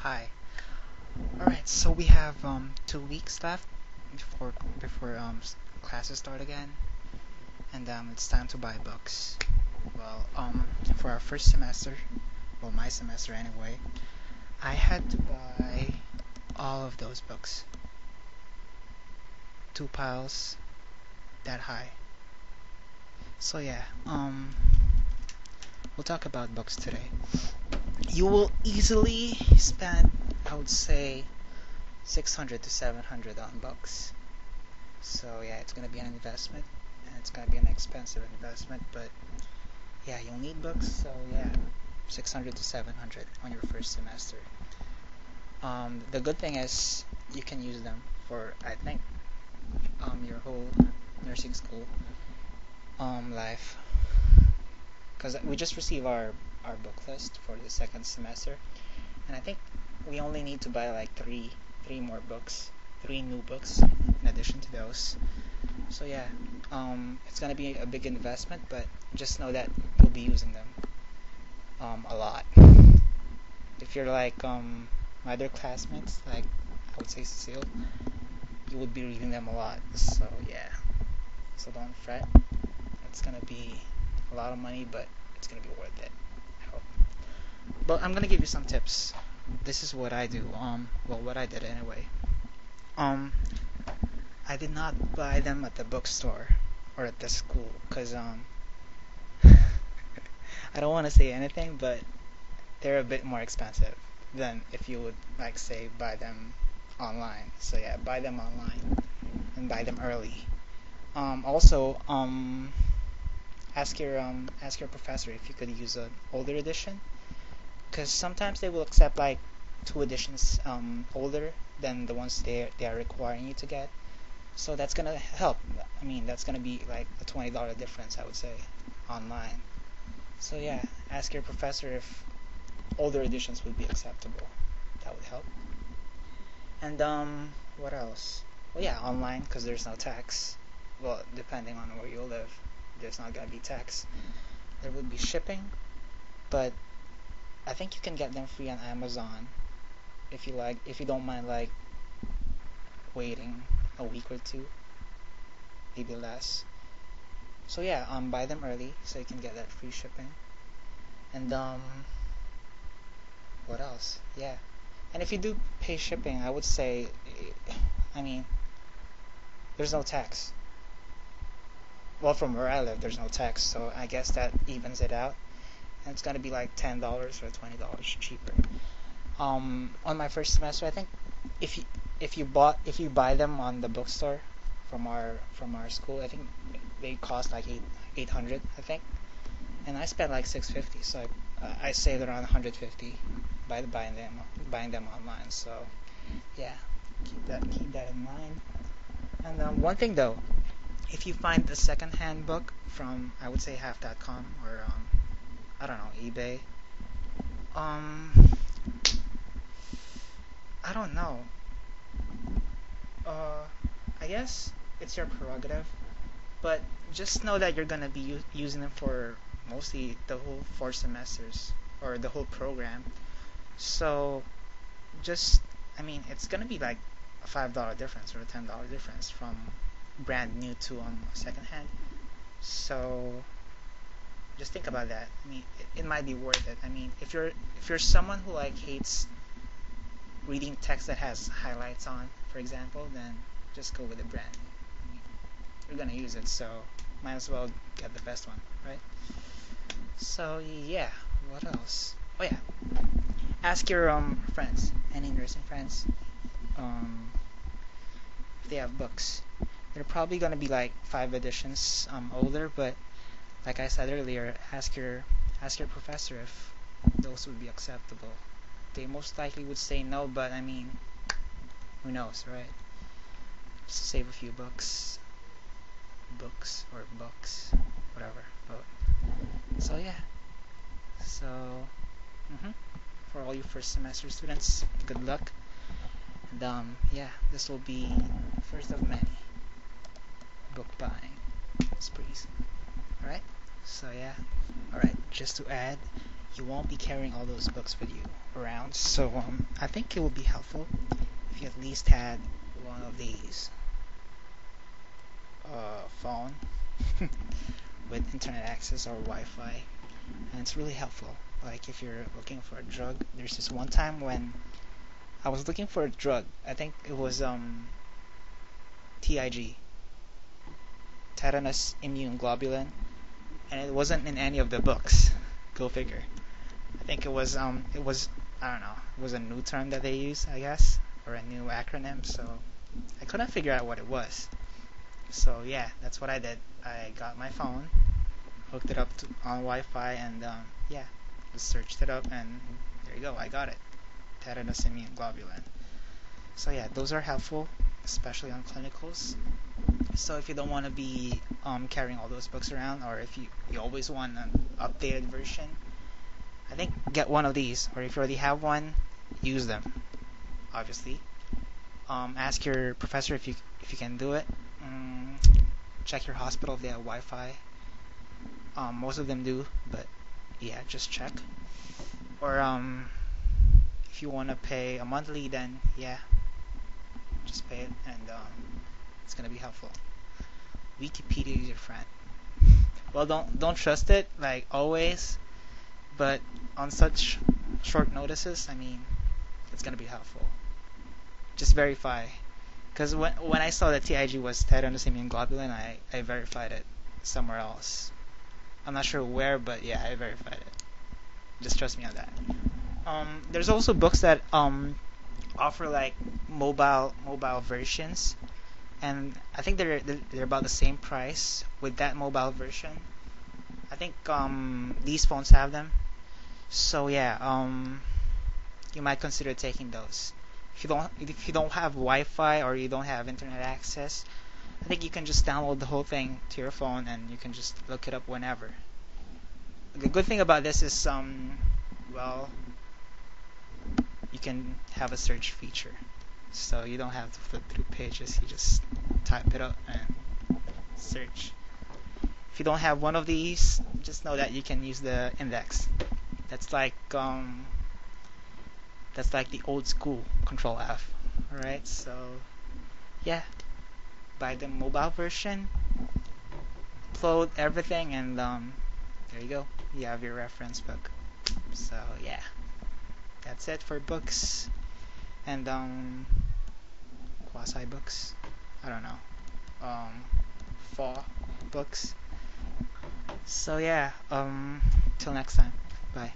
Hi. Alright, so we have 2 weeks left before classes start again, and it's time to buy books. Well, for our first semester, well, my semester anyway, I had to buy all of those books. 2 piles that high. So yeah, we'll talk about books today. You will easily spend, I would say, 600 to 700 on books. So yeah, it's gonna be an investment, and it's gonna be an expensive investment, but yeah, you'll need books, so yeah, 600 to 700 on your first semester. The good thing is you can use them for, I think, your whole nursing school life, because we just received our book list for the second semester, and I think we only need to buy like three more books, three new books in addition to those. So yeah, it's gonna be a big investment, but just know that you'll be using them a lot. If you're like my other classmates, like I would say Cecile, you would be reading them a lot. So yeah, so don't fret. It's gonna be a lot of money, but it's gonna be worth it. I hope. But I'm gonna give you some tips. This is what I do. Well, what I did anyway. Um, I did not buy them at the bookstore or at the school, cause I don't want to say anything, but they're a bit more expensive than if you would like say buy them online. So yeah, buy them online and buy them early. Also, ask your professor if you could use an older edition, because sometimes they will accept like two editions older than the ones they are requiring you to get. So that's gonna help. I mean, that's gonna be like a $20 difference, I would say, online. So yeah, ask your professor if older editions would be acceptable. That would help. And what else? Well, yeah, online because there's no tax. Well, depending on where you live, there's not gonna be tax. There would be shipping, but I think you can get them free on Amazon if you like. If you don't mind like waiting a week or two, maybe less. So yeah, buy them early so you can get that free shipping. And what else? Yeah. And if you do pay shipping, I would say, I mean, there's no tax. Well, from where I live, there's no tax, so I guess that evens it out. And it's gonna be like $10 or $20 cheaper. On my first semester, I think if you if you buy them on the bookstore from our school, I think they cost like 800, I think, and I spent like 650, so I saved around 150 by buying them online. So yeah, keep that in mind. And one thing though, if you find a second-hand book from, I would say, half.com or I don't know, eBay, um I don't know, uh I guess it's your prerogative, but just know that you're gonna be using them for mostly the whole 4 semesters or the whole program. So just, I mean, it's gonna be like a $5 difference or a $10 difference from brand new to secondhand. So just think about that. I mean, it might be worth it. I mean, if you're someone who like hates reading text that has highlights on, for example, then just go with the brand. I mean, you're gonna use it, so might as well get the best one, right? So yeah, what else? Oh yeah, ask your friends, any nursing friends, um, if they have books. They're probably gonna be like 5 editions older, but like I said earlier, ask your professor if those would be acceptable. They most likely would say no, but I mean, who knows, right? Just save a few books or bucks, whatever. But so yeah, so mhm. For all you first semester students, good luck. And yeah, this will be first of many book buying sprees. All right. So yeah. All right. Just to add, you won't be carrying all those books with you around. So I think it would be helpful if you at least had one of these phone with internet access or Wi-Fi, and it's really helpful. Like if you're looking for a drug, there's this one time when I was looking for a drug. I think it was TIG, tetanus immune globulin, and it wasn't in any of the books. Go figure. I think it was I don't know. It was a new term that they used, I guess, or a new acronym. So I couldn't figure out what it was. So yeah, that's what I did. I got my phone, hooked it up on Wi-Fi, and yeah, just searched it up, and there you go. I got it. Tetanus immune globulin. So yeah, those are helpful, especially on clinicals. So if you don't want to be carrying all those books around, or if you always want an updated version, I think get one of these, or if you already have one, use them. Obviously, ask your professor if you can do it. Check your hospital if they have Wi-Fi. Most of them do, but yeah, just check. Or if you want to pay a monthly, then yeah, just pay it, and it's gonna be helpful. Wikipedia is your friend. Well, don't trust it like always, but on such short notices, I mean, it's gonna be helpful. Just verify, because when I saw that TIG was tetanus immune globulin, I verified it somewhere else. I'm not sure where, but yeah, I verified it. Just trust me on that. There's also books that offer like mobile versions, and I think they're about the same price with that mobile version. I think these phones have them. So yeah, you might consider taking those. If you don't have Wi-Fi or you don't have internet access, I think you can just download the whole thing to your phone and you can just look it up whenever. The good thing about this is well, you can have a search feature, so you don't have to flip through pages. You just type it up and search. If you don't have one of these, just know that you can use the index. That's like the old school Control F. Alright, so yeah, buy the mobile version, upload everything, and there you go. You have your reference book. So yeah, that's it for books and quasi books. I don't know. Fall books. So yeah, till next time. Bye.